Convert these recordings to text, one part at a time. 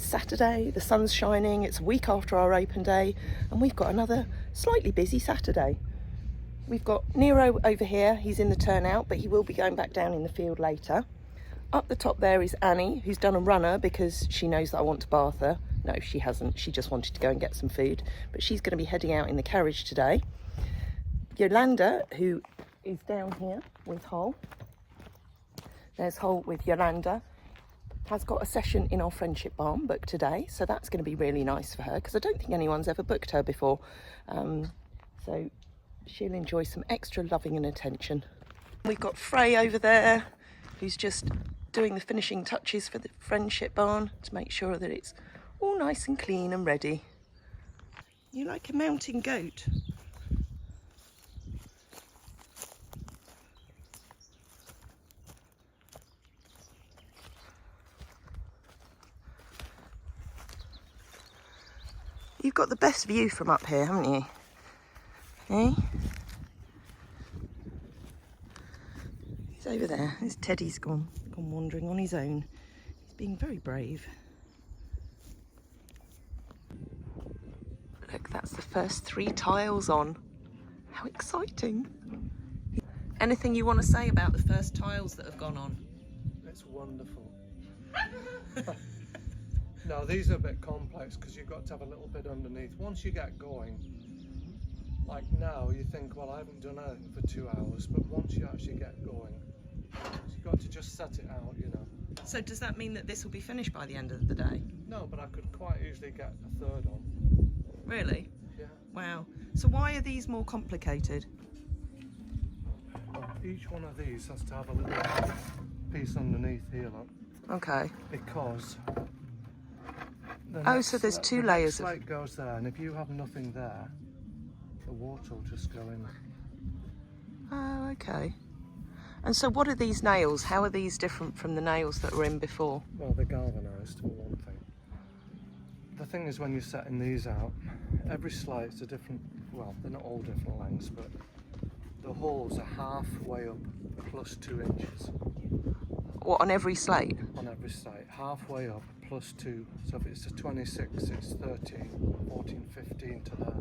It's Saturday, the sun's shining, it's a week after our open day, and we've got another slightly busy Saturday. We've got Nero over here, he's in the turnout, but he will be going back down in the field later. Up the top there is Annie, who's done a runner because she knows that I want to bath her. No, she hasn't, she just wanted to go and get some food, but she's going to be heading out in the carriage today. Yolanda, who is down here with Hol. There's Hol with Yolanda. Has got a session in our friendship barn booked today, so that's going to be really nice for her because I don't think anyone's ever booked her before. So she'll enjoy some extra loving and attention. We've got Frey over there who's just doing the finishing touches for the friendship barn to make sure that it's all nice and clean and ready. You like a mountain goat? You've got the best view from up here, haven't you? Eh? He's over there. His Teddy's gone wandering on his own. He's being very brave. Look, that's the first 3 tiles on. How exciting. Anything you want to say about the first tiles that have gone on? It's wonderful. No, these are a bit complex because you've got to have a little bit underneath. Once you get going, like now, you think, well, I haven't done anything for 2 hours, but once you actually get going, you've got to just set it out, you know. So does that mean that this will be finished by the end of the day? No, but I could quite easily get a third on. Really? Yeah. Wow. So why are these more complicated? Well, each one of these has to have a little piece underneath here, look. Okay. Because so there's 2 layers of slate goes there, and if you have nothing there, the water will just go in. Oh, okay. And so what are these nails? How are these different from the nails that were in before? Well, they're galvanised for one thing. The thing is, when you're setting these out, every slate's a different, well, they're not all different lengths, but the holes are halfway up plus 2 inches. What, on every slate? On every slate, halfway up plus 2. So if it's a 26, it's 13, 14, 15 to there.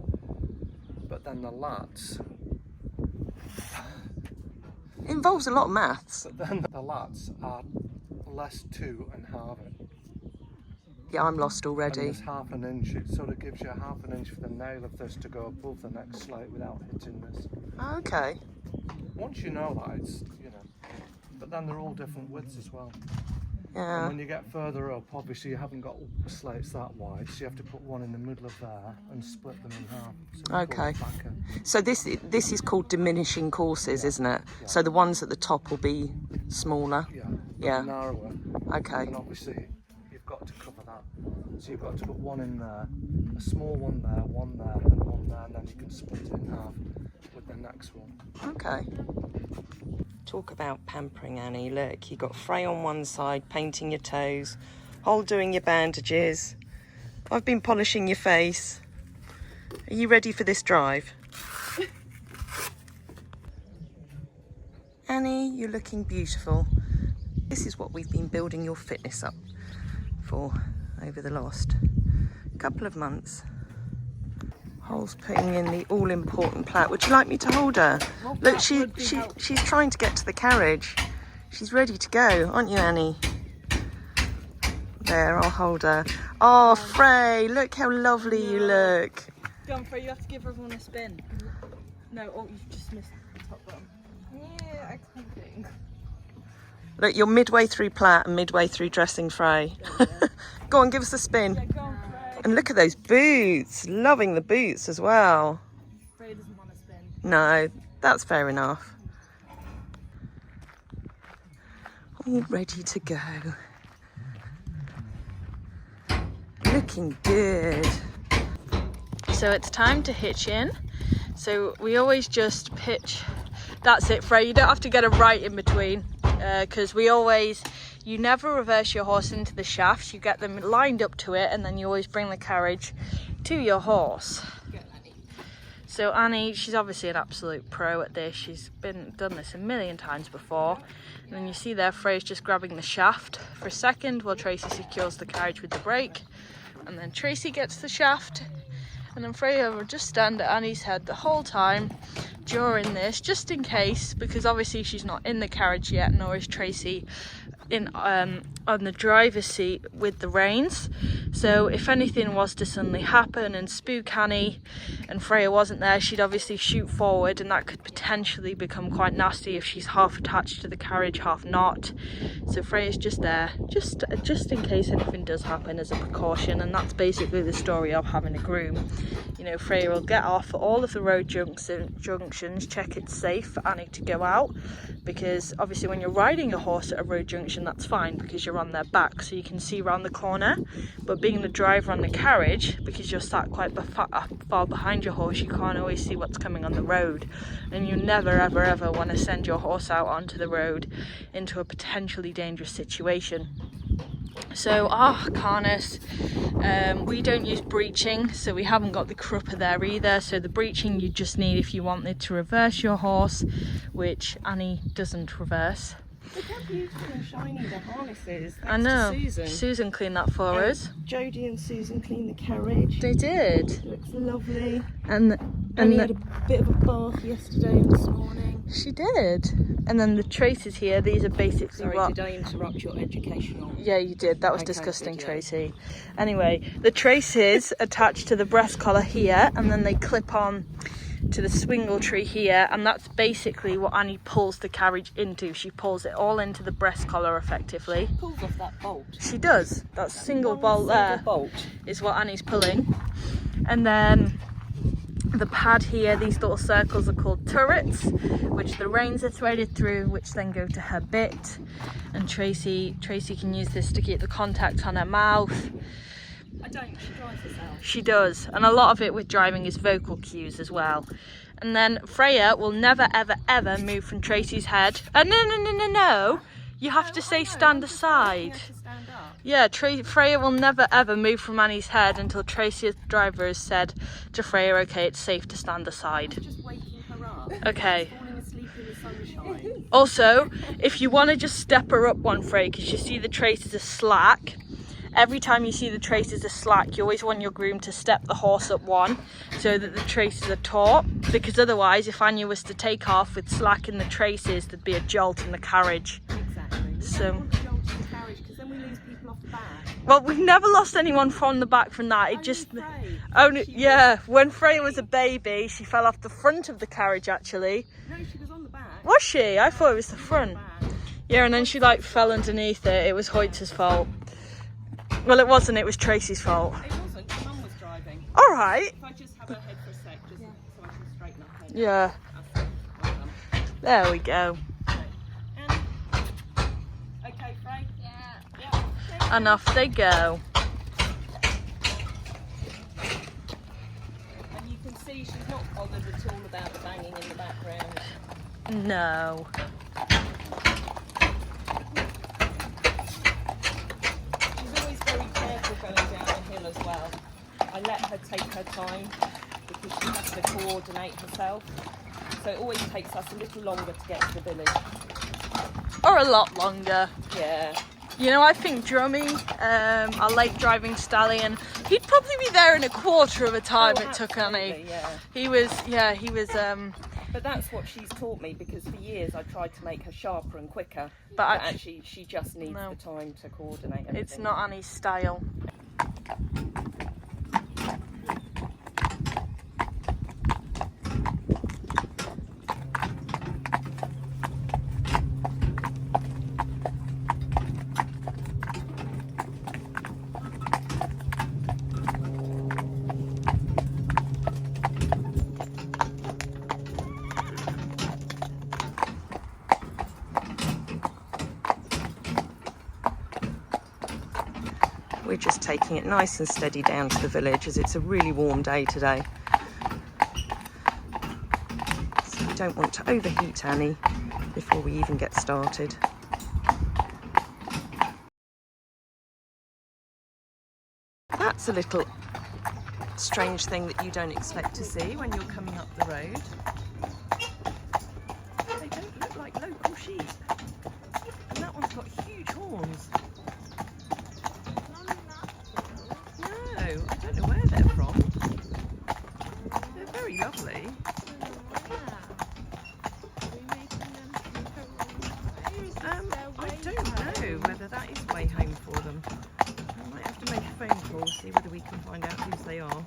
But then the lats... It involves a lot of maths. But then the lats are less 2 and halve it. Yeah, I'm lost already. And there's half an inch, it sort of gives you half an inch for the nail of this to go above the next slate without hitting this. Okay. Once you know that, it's, you know, but then they're all different widths as well. Yeah. And when you get further up, obviously you haven't got slates that wide, so you have to put one in the middle of there and split them in half. So okay. So this is called diminishing courses, isn't it? Yeah. So the ones at the top will be smaller. Yeah. Yeah. Narrower. Okay. And obviously you've got to cover that. So you've got to put one in there, a small one there, one there, and one there, and then you can split it in half with the next one. Okay. Talk about pampering, Annie. Look, you got Frey on one side, painting your toes, Hol doing your bandages. I've been polishing your face. Are you ready for this drive? Annie, you're looking beautiful. This is what we've been building your fitness up for over the last couple of months. Hol's putting in the all-important plait. Would you like me to hold her? Look, she's trying to get to the carriage. She's ready to go, aren't you, Annie? There, I'll hold her. Oh, Frey, look how lovely you look. Go on, Frey, you have to give everyone a spin. No, oh, you've just missed the top button. Yeah, I can't think. Look, you're midway through plait and midway through dressing Frey. Yeah. Go on, give us a spin. Yeah, go on, Frey. And look at those boots. Loving the boots as well. Frey doesn't want to spin. No, that's fair enough. All ready to go. Looking good. So it's time to hitch in. So we always just pitch. That's it, Frey. You don't have to get it right in between because you never reverse your horse into the shafts. You get them lined up to it and then you always bring the carriage to your horse. So Annie, she's obviously an absolute pro at this. She's done this a million times before. And then you see there, Freya's just grabbing the shaft for a second while Tracy secures the carriage with the brake. And then Tracy gets the shaft. And then Freya will just stand at Annie's head the whole time during this, just in case, because obviously she's not in the carriage yet, nor is Tracy in on the driver's seat with the reins. So if anything was to suddenly happen and spook Annie and Freya wasn't there, she'd obviously shoot forward, and that could potentially become quite nasty if she's half attached to the carriage, half not. So Freya's just there, just in case anything does happen as a precaution. And that's basically the story of having a groom. You know, Freya will get off at all of the road junctions, check it's safe for Annie to go out, because obviously when you're riding a horse at a road junction, that's fine because you're on their back so you can see around the corner. But being the driver on the carriage, because you're sat quite far behind your horse, you can't always see what's coming on the road, and you never ever want to send your horse out onto the road into a potentially dangerous situation. So our harness, we don't use breeching, so we haven't got the crupper there either. So the breeching you just need if you wanted to reverse your horse, which Annie doesn't reverse. Look how beautiful and shiny the harness is. I know. Susan. Susan cleaned that for us. Jodie and Susan cleaned the carriage. They did. It looks lovely. And he had a bit of a bath yesterday and this morning. She did. And then the traces here, these are basically Sorry, did I interrupt your educational? Yeah, you did. That was Okay, disgusting, good, yeah. Tracy. Anyway, the traces attach to the breast collar here, and then they clip on to the swingle tree here, and that's basically what Annie pulls the carriage into. She pulls it all into the breast collar effectively. She pulls off that bolt. She does. That single bolt there is what Annie's pulling. And then the pad here, these little circles are called turrets, which the reins are threaded through, which then go to her bit. And Tracy can use this to keep the contact on her mouth. I don't, she drives herself. She does, and a lot of it with driving is vocal cues as well. And then Freya will never ever move from Tracy's head. No, you have to say stand aside. Stand up. Yeah, Freya will never ever move from Annie's head until Tracy as the driver has said to Freya, okay, it's safe to stand aside. Just waking her up. Okay. Falling asleep in the sunshine. Also, if you want to just step her up one, Freya, because you see the traces of slack. Every time you see the traces of slack, you always want your groom to step the horse up one so that the traces are taut, because otherwise if Anja was to take off with slack in the traces, there'd be a jolt in the carriage. Exactly. So, Because then we lose people off the back. well, we've never lost anyone from the back from that. When Freya was a baby, she fell off the front of the carriage actually. No, she was on the back. Was she? I thought it was the front. Yeah, and then she like fell underneath it. It was Hoyt's fault. Well, it wasn't, it was Tracy's fault. It wasn't, Mum was driving. All right. If I just have her head for a sec, just so I can straighten up her neck. Yeah. Well done. There we go. And, okay, Frank? Yeah. And off they go. And you can see she's not bothered at all about the banging in the background. No. Going down the hill as well. I let her take her time because she has to coordinate herself. So it always takes us a little longer to get to the village. Or a lot longer. Yeah. You know, I think Drummy, our late driving stallion, he'd probably be there in a quarter of a time it took Annie. Yeah. He was. But that's what she's taught me, because for years I tried to make her sharper and quicker. But actually she just needs the time to coordinate everything. It's not Annie's style. We're just taking it nice and steady down to the village, as it's a really warm day today. So we don't want to overheat Annie before we even get started. That's a little strange thing that you don't expect to see when you're coming up the road. They don't look like local sheep. And that one's got huge horns. No, I don't know where they're from. They're very lovely. I don't know whether that is way home for them. I might have to make a phone call, see whether we can find out whose they are.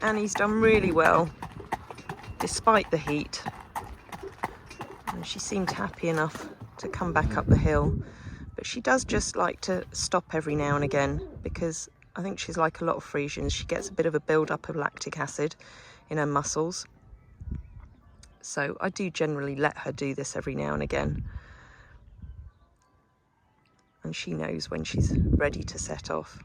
Annie's done really well, despite the heat. And she seemed happy enough to come back up the hill. But she does just like to stop every now and again, because I think she's like a lot of Frisians. She gets a bit of a build-up of lactic acid in her muscles. So I do generally let her do this every now and again. And she knows when she's ready to set off.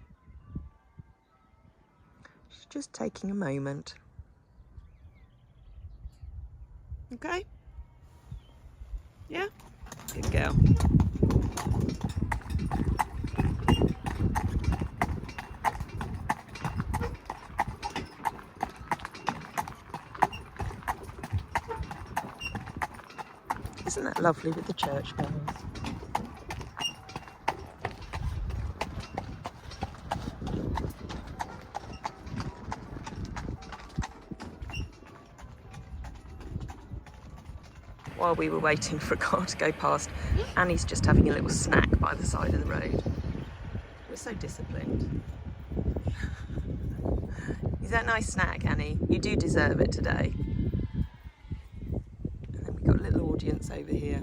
She's just taking a moment. Okay? Yeah? Good girl. Isn't that lovely with the church bells? While we were waiting for a car to go past, Annie's just having a little snack by the side of the road. We're so disciplined. Is that a nice snack, Annie? You do deserve it today. And then we've got a little audience over here.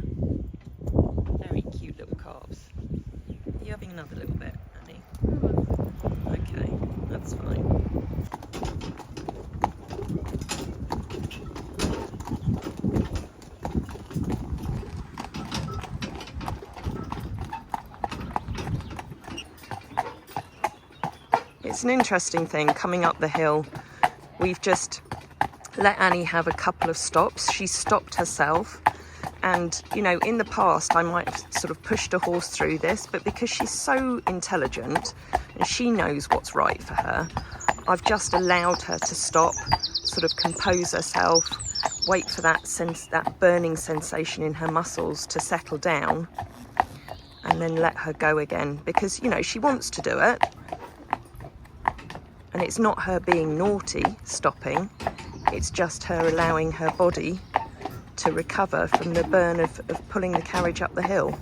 Very cute little calves. Are you having another little bit, Annie? Okay, that's fine. It's an interesting thing coming up the hill. We've just let Annie have a couple of stops. She's stopped herself. And, you know, in the past, I might have sort of pushed a horse through this, but because she's so intelligent and she knows what's right for her, I've just allowed her to stop, sort of compose herself, wait for that burning sensation in her muscles to settle down, and then let her go again. Because, you know, she wants to do it. And it's not her being naughty stopping, it's just her allowing her body to recover from the burn of pulling the carriage up the hill.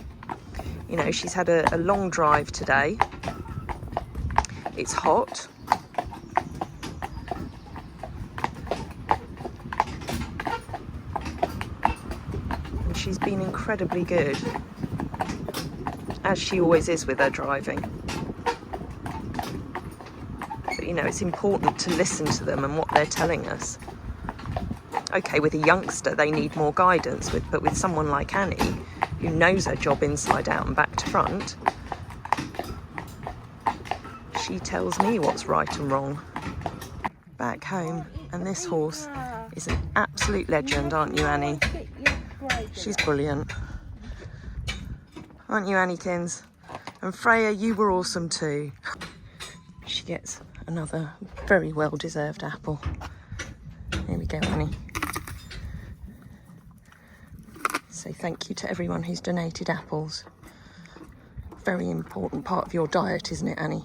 You know, she's had a long drive today. It's hot. And she's been incredibly good, as she always is with her driving. You know, it's important to listen to them and what they're telling us. Okay, with a youngster, they need more guidance, but with someone like Annie, who knows her job inside out and back to front, she tells me what's right and wrong. Back home, and this horse is an absolute legend, aren't you, Annie? She's brilliant. Aren't you, Anniekins? And Freya, you were awesome too. She gets another very well-deserved apple. Here we go, Annie. Say thank you to everyone who's donated apples. Very important part of your diet, isn't it, Annie?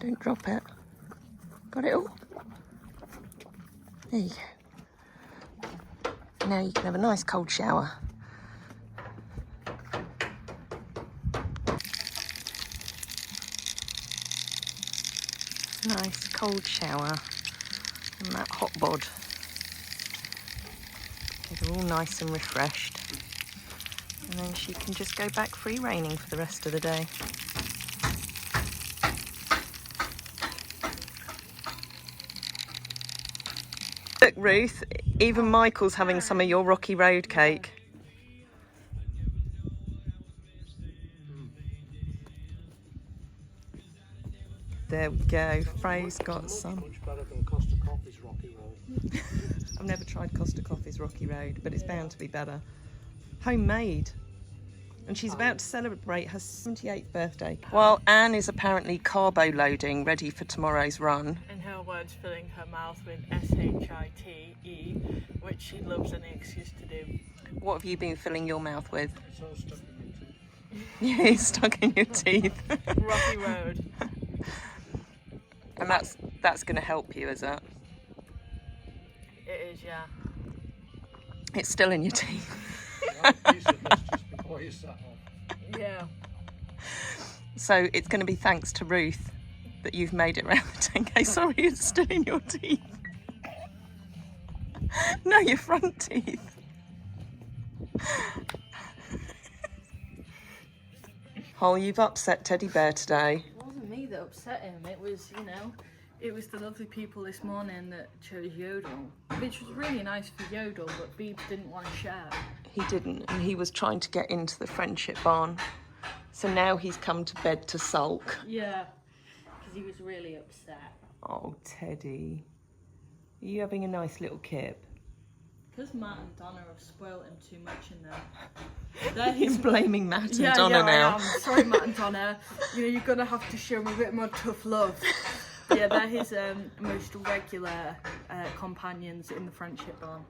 Don't drop it. Got it all? There you go. Now you can have a nice cold shower. Nice cold shower and that hot bod. Get her all nice and refreshed. And then she can just go back free reining for the rest of the day. Look, Ruth, even Michael's having some of your Rocky Road cake. There we go. Frey's got some. Much better than Costa Coffee's Rocky Road. I've never tried Costa Coffee's Rocky Road, but it's bound to be better. Homemade. And she's about to celebrate her 78th birthday. While Anne is apparently carbo loading, ready for tomorrow's run. In her words, filling her mouth with S-H-I-T-E, which she loves any excuse to do. What have you been filling your mouth with? It's all stuck in your teeth. Yeah, it's stuck in your teeth. Rocky Road. And that's going to help you, is it? It is, yeah. It's still in your teeth. I had a piece of this just before you sat off. Yeah. So it's going to be thanks to Ruth that you've made it around the 10k. Sorry, it's still in your teeth. No, your front teeth. Oh, you've upset Teddy Bear today. It wasn't me that upset him. It was, you know, it was the lovely people this morning that chose Yodel, which was really nice for Yodel, but Beebs didn't want to share. He didn't, and he was trying to get into the friendship barn. So now he's come to bed to sulk. Yeah, because he was really upset. Oh, Teddy. Are you having a nice little kip? Because Matt and Donna have spoilt him too much in there. He's blaming Matt and Donna now. I am. Sorry, Matt and Donna. You know, you're going to have to show him a bit more tough love. Yeah, they're his most regular companions in the friendship barn.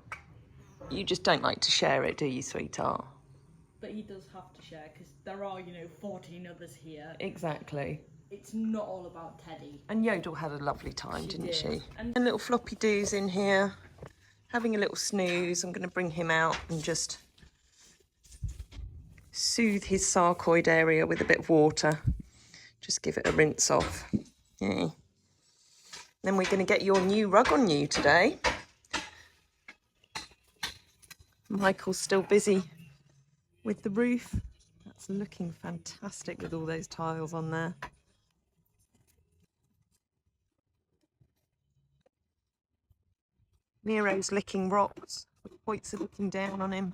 You just don't like to share it, do you, sweetheart? But he does have to share, because there are, 14 others here. Exactly. It's not all about Teddy. And Yodel had a lovely time, didn't did. she? And little Floppy Doo's in here, having a little snooze. I'm going to bring him out and just soothe his sarcoid area with a bit of water. Just give it a rinse off. Yeah. Then we're going to get your new rug on you today. Michael's still busy with the roof. That's looking fantastic with all those tiles on there. Nero's licking rocks. The points are looking down on him.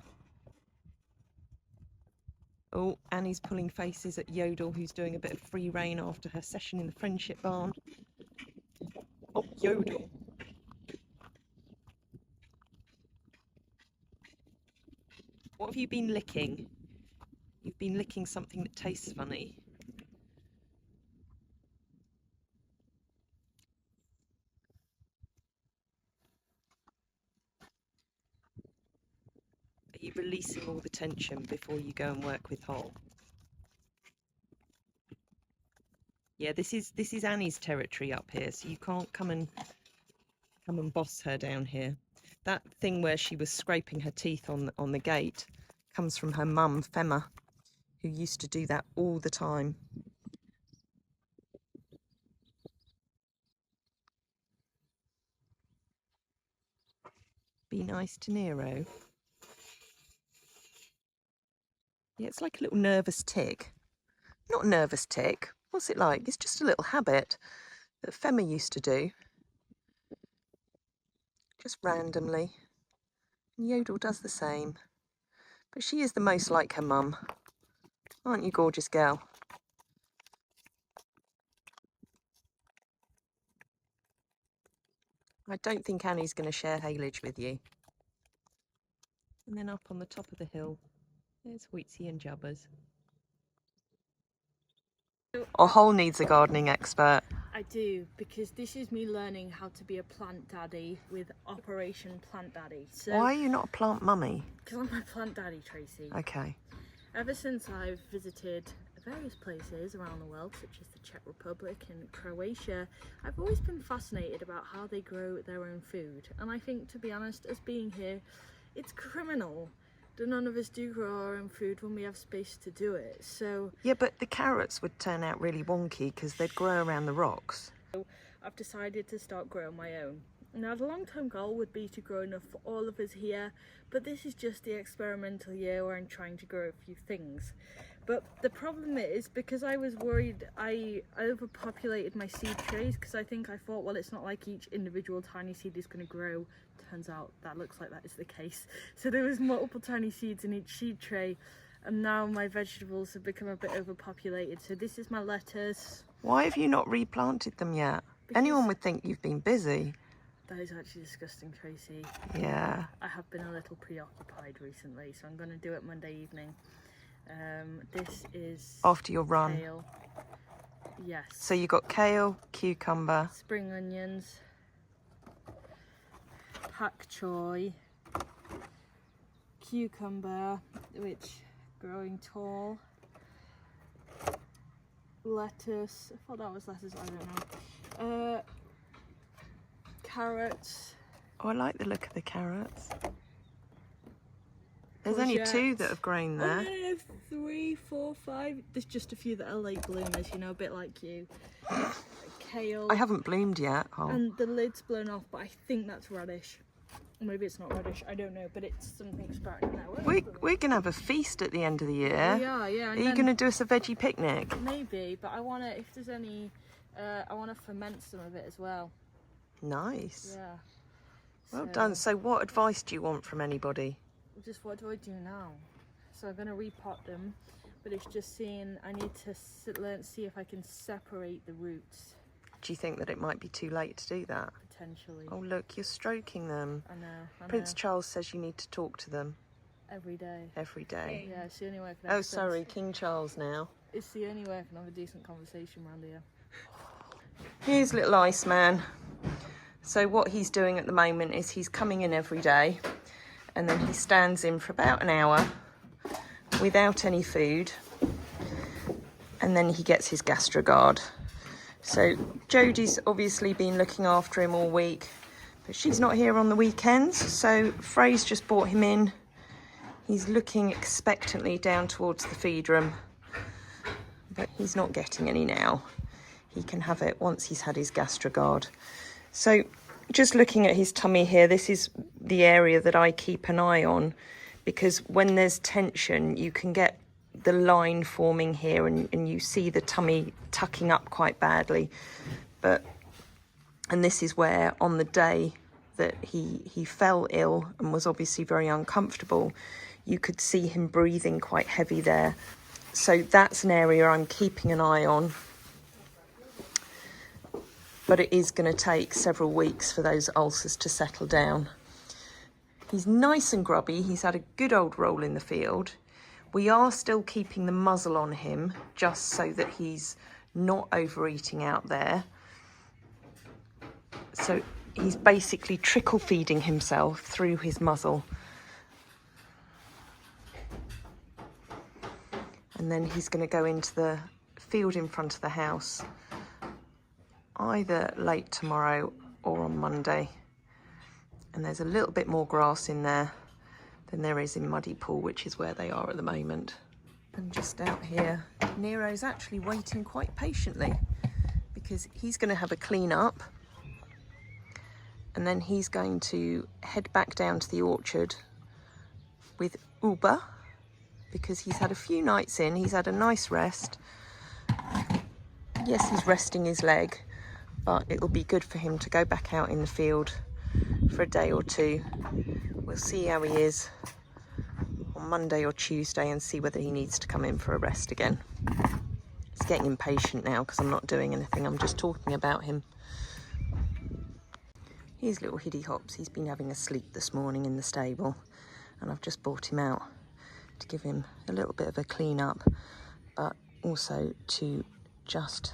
Oh, Annie's pulling faces at Yodel, who's doing a bit of free rein after her session in the friendship barn. Oh, Yodel. What have you been licking? You've been licking something that tastes funny. Are you releasing all the tension before you go and work with Hol? Yeah, this is Annie's territory up here, so you can't come and boss her down here. That thing where she was scraping her teeth on the gate comes from her mum, Femma, who used to do that all the time. Be nice to Nero. Yeah, it's like a little nervous tick. Not a nervous tick. What's it like? It's just a little habit that Femma used to do. Just randomly. And Yodel does the same. But she is the most like her mum. Aren't you, gorgeous girl? I don't think Annie's going to share haylage with you. And then up on the top of the hill, there's Wheatsy and Jubbers. Or Hol needs a gardening expert. I do, because this is me learning how to be a plant daddy with Operation Plant Daddy. So, Why are you not a plant mummy? because I'm a plant daddy, Tracy. Okay. Ever since I've visited various places around the world, such as the Czech Republic and Croatia, I've always been fascinated about how they grow their own food. And I think, to be honest, as being here, it's criminal that none of us do grow our own food when we have space to do it. So Yeah, but the carrots would turn out really wonky because they'd grow around the rocks. I've decided to start growing my own. Now, the long-term goal would be to grow enough for all of us here, but this is just the experimental year where I'm trying to grow a few things. But the problem is, because I was worried I overpopulated my seed trays, because I thought, well, it's not like each individual tiny seed is going to grow. Turns out that looks like that is the case. So there was multiple tiny seeds in each seed tray, and now my vegetables have become a bit overpopulated. So this is my lettuce. Why have you not replanted them yet? Because Anyone would think you've been busy. That is actually disgusting, Tracy. Yeah. I have been a little preoccupied recently, so I'm going to do it Monday evening. This is After your run. kale. Yes. So you got kale, cucumber. Spring onions. Pak choy. Cucumber, which growing tall. Lettuce. I thought that was lettuce, I don't know. Carrots. Oh, I like the look of the carrots. There's only Courgettes. 2 that have grown there. Oh, no, 3, 4, 5. There's just a few that are late bloomers, you know, a bit like you. Kale. I haven't bloomed yet. Oh. And the lid's blown off, but I think that's radish. Or maybe it's not radish, I don't know, but it's something sprouting now. We're going to have a feast at the end of the year. Yeah. Are you going to do us a veggie picnic? Maybe, but I want to, if there's any, I want to ferment some of it as well. Nice. Yeah. Well done. So what advice do you want from anybody? Just what do I do now? So I'm going to repot them, but it's just seeing, I need to see if I can separate the roots. Do you think that it might be too late to do that? Potentially. Oh, look, you're stroking them. I know. Prince Charles says you need to talk to them Every day. every day. Yeah, it's the only way I can have Oh, sorry, King Charles now. It's the only way I can have a decent conversation around here. Here's little Iceman. So what he's doing at the moment is he's coming in every day and then he stands in for about an hour without any food and then he gets his GastroGuard. So Jodie's obviously been looking after him all week, but she's not here on the weekends, so Frey's just brought him in. He's looking expectantly down towards the feed room, but he's not getting any now. He can have it once he's had his GastroGuard. So just looking at his tummy here, this is the area that I keep an eye on, because when there's tension, you can get the line forming here and you see the tummy tucking up quite badly. And this is where on the day that he fell ill and was obviously very uncomfortable, you could see him breathing quite heavy there. So that's an area I'm keeping an eye on. But it is going to take several weeks for those ulcers to settle down. He's nice and grubby. He's had a good old roll in the field. We are still keeping the muzzle on him just so that he's not overeating out there. So he's basically trickle feeding himself through his muzzle. And then he's going to go into the field in front of the house either late tomorrow or on Monday. And there's a little bit more grass in there than there is in Muddy Pool, which is where they are at the moment. And just out here, Nero's actually waiting quite patiently because he's going to have a clean up and then he's going to head back down to the orchard with Uber because he's had a few nights in, he's had a nice rest. Yes, he's resting his leg, but it'll be good for him to go back out in the field for a day or two. We'll see how he is on Monday or Tuesday and see whether he needs to come in for a rest again. He's getting impatient now because I'm not doing anything, I'm just talking about him. Here's little Hidde Hops. He's been having a sleep this morning in the stable and I've just brought him out to give him a little bit of a clean up, but also to just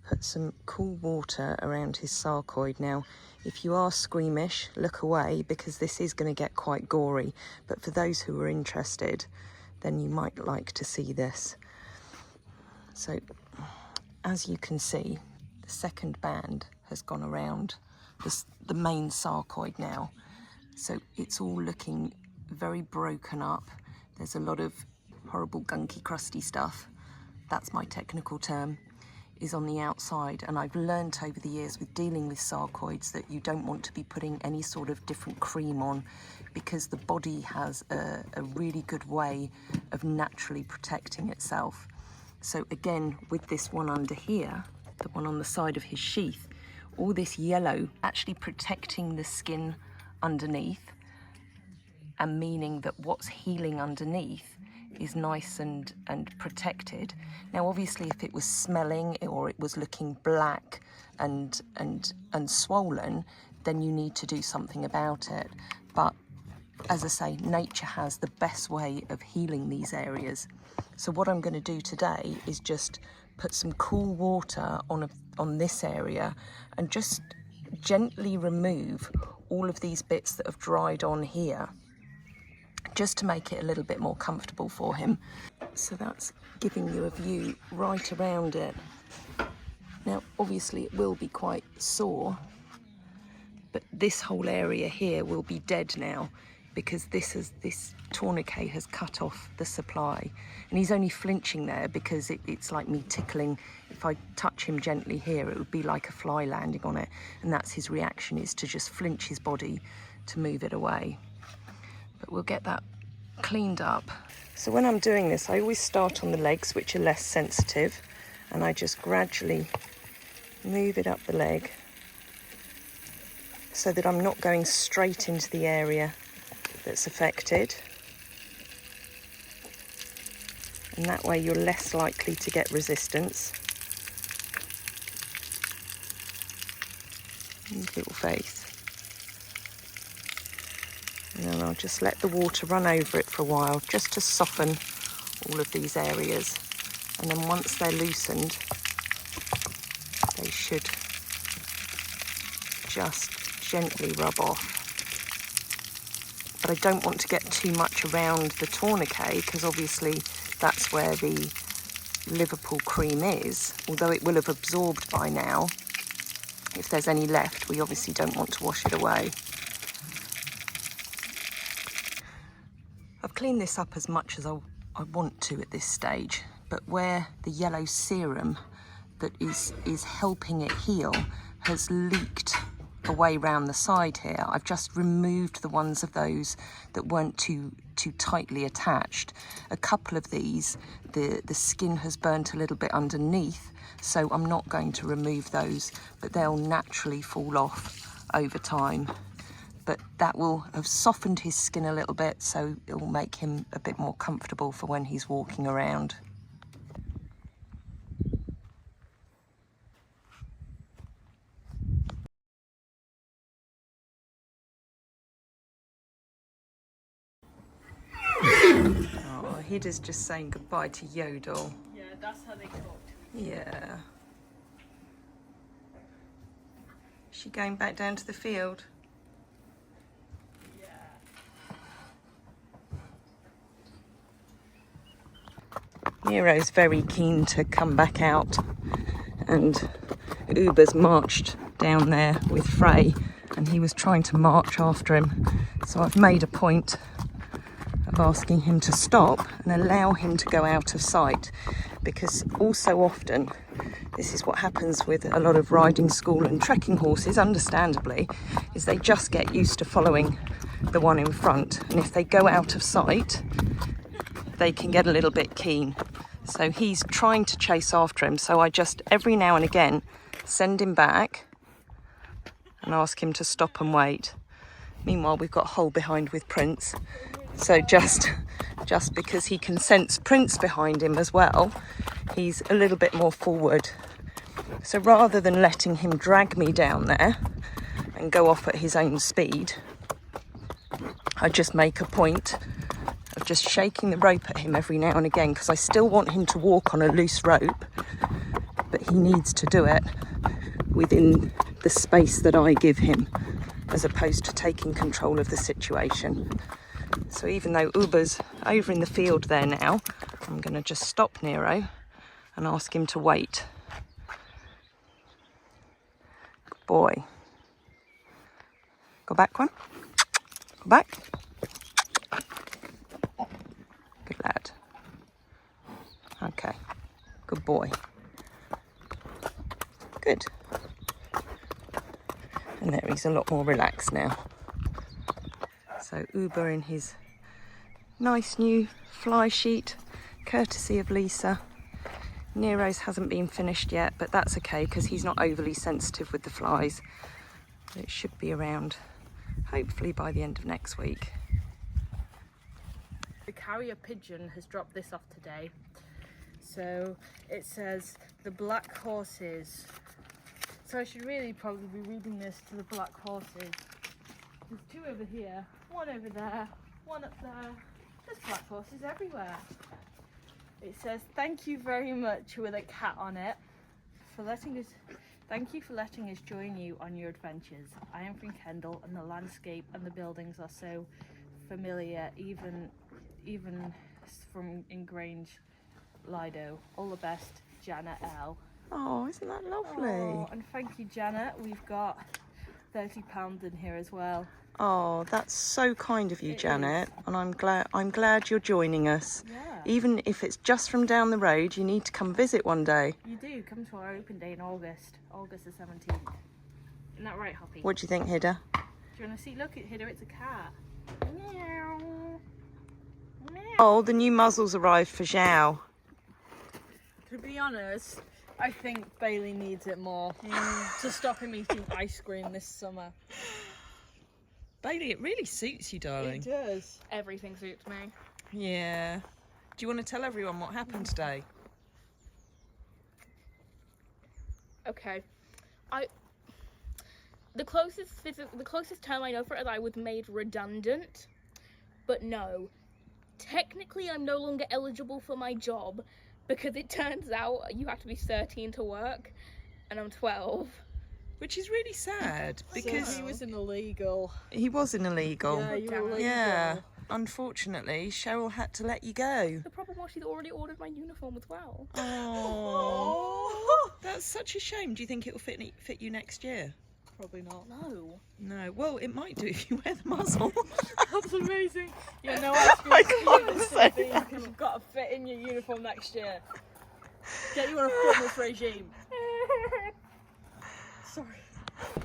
put some cool water around his sarcoid. Now, if you are squeamish, look away because this is going to get quite gory, but for those who are interested, then you might like to see this. So, as you can see, the second band has gone around the main sarcoid now. So it's all looking very broken up. There's a lot of horrible gunky crusty stuff. That's my technical term, is on the outside. And I've learnt over the years with dealing with sarcoids that you don't want to be putting any sort of different cream on because the body has a really good way of naturally protecting itself. So again, with this one under here, the one on the side of his sheath, all this yellow actually protecting the skin underneath and meaning that what's healing underneath is nice and protected. Now obviously if it was smelling or it was looking black and swollen, then you need to do something about it. But as I say, nature has the best way of healing these areas. So what I'm going to do today is just put some cool water on this area and just gently remove all of these bits that have dried on here, just to make it a little bit more comfortable for him. So that's giving you a view right around it. Now obviously it will be quite sore, but this whole area here will be dead now, because this tourniquet has cut off the supply, and he's only flinching there because it's like me tickling. If I touch him gently here, it would be like a fly landing on it, and that's his reaction, is to just flinch his body to move it away. But we'll get that cleaned up. So when I'm doing this, I always start on the legs, which are less sensitive, and I just gradually move it up the leg so that I'm not going straight into the area that's affected, and that way you're less likely to get resistance. His little face. And then I'll just let the water run over it for a while, just to soften all of these areas, and then once they're loosened, they should just gently rub off. But I don't want to get too much around the tourniquet, because obviously that's where the Liverpool cream is, although it will have absorbed by now. If there's any left, we obviously don't want to wash it away. I've cleaned this up as much as I want to at this stage, but where the yellow serum that is helping it heal has leaked away round the side here, I've just removed the ones of those that weren't too tightly attached. A couple of these, the skin has burnt a little bit underneath, so I'm not going to remove those, but they'll naturally fall off over time. But that will have softened his skin a little bit, so it will make him a bit more comfortable for when he's walking around. Oh, Hidde's just saying goodbye to Yodel. Yeah, that's how they talk to each other. Yeah. Is she going back down to the field? Nero's very keen to come back out, and Uber's marched down there with Frey, and he was trying to march after him. So I've made a point of asking him to stop and allow him to go out of sight, because all so often this is what happens with a lot of riding school and trekking horses, understandably, is they just get used to following the one in front, and if they go out of sight they can get a little bit keen. So he's trying to chase after him, so I just every now and again send him back and ask him to stop and wait. Meanwhile we've got Hole behind with Prince, so just because he can sense Prince behind him as well, he's a little bit more forward. So rather than letting him drag me down there and go off at his own speed, I just make a point of just shaking the rope at him every now and again, because I still want him to walk on a loose rope, but he needs to do it within the space that I give him, as opposed to taking control of the situation. So even though Uber's over in the field there now, I'm going to just stop Nero and ask him to wait. Good boy. Go back one. Go back. Good lad. Okay. Good boy. Good. And there, he's a lot more relaxed now. So Uber in his nice new fly sheet, courtesy of Lisa. Nero's hasn't been finished yet, but that's okay because he's not overly sensitive with the flies. It should be around hopefully by the end of next week. The carrier pigeon has dropped this off today. So it says the black horses. So I should really probably be reading this to the black horses. There's two over here, one over there, one up there. There's black horses everywhere. It says, thank you very much with a cat on it for letting us. Thank you for letting us join you on your adventures. I am from Kendal and the landscape and the buildings are so familiar, even from in Grange, Lido. All the best, Janet L. Oh, isn't that lovely? Oh, and thank you, Janet. We've got £30 in here as well. Oh, that's so kind of you, It Janet. is. And I'm glad you're joining us. Yeah. Even if it's just from down the road, you need to come visit one day. You do come to our open day in August the 17th. Isn't that right, Hoppy? What do you think, Hidde? Do you want to see? Look at Hidde, it's a cat. Meow. Meow. Oh, the new muzzles arrived for Zhao. To be honest, I think Bailey needs it more to stop him eating ice cream this summer. Bailey, it really suits you, darling. It does. Everything suits me. Yeah. Do you want to tell everyone what happened today? Okay, the closest term I know for it is I was made redundant, but no, technically I'm no longer eligible for my job because it turns out you have to be 13 to work, and I'm 12. Which is really sad because So he was an illegal. he was an illegal. Yeah, you were illegal. Yeah. Unfortunately, Cheryl had to let you go. The problem was she's already ordered my uniform as well. Oh, that's such a shame. Do you think it will fit you next year? Probably not. No. No. Well, it might do if you wear the muzzle. That's amazing. Yeah, no ice cream. I can't say that. Because you've got to fit in your uniform next year. Get you on a fitness regime. Sorry.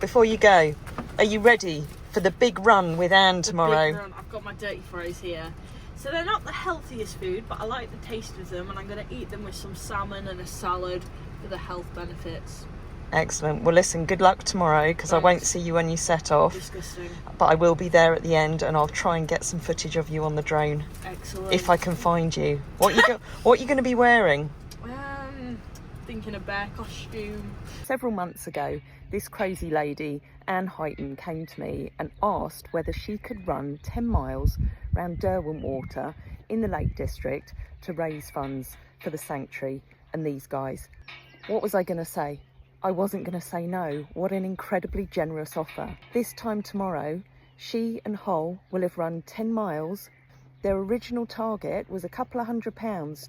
Before you go, are you ready for the big run with Anne tomorrow? Big run. I've got my dirty fries here. So they're not the healthiest food, but I like the taste of them, and I'm going to eat them with some salmon and a salad for the health benefits. Excellent. Well, listen, good luck tomorrow because I won't Thanks. see you when you set off. Disgusting. But I will be there at the end and I'll try and get some footage of you on the drone Excellent. if I can find you. What you going to be wearing? Thinking a bear costume. Several months ago, this crazy lady, Anne Hidde, came to me and asked whether she could run 10 miles around Derwent Water in the Lake District to raise funds for the sanctuary and these guys. What was I going to say? I wasn't going to say no. What an incredibly generous offer. This time tomorrow, she and Hull will have run 10 miles. Their original target was a couple of £100.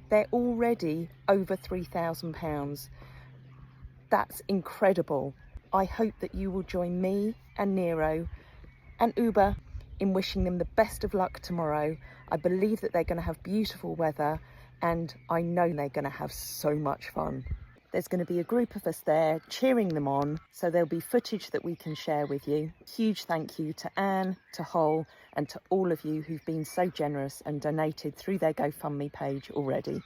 They're already over £3,000. That's incredible. I hope that you will join me and Nero and Uber in wishing them the best of luck tomorrow. I believe that they're going to have beautiful weather and I know they're going to have so much fun. There's going to be a group of us there cheering them on, so there'll be footage that we can share with you. Huge thank you to Anne, to Hull, and to all of you who've been so generous and donated through their GoFundMe page already.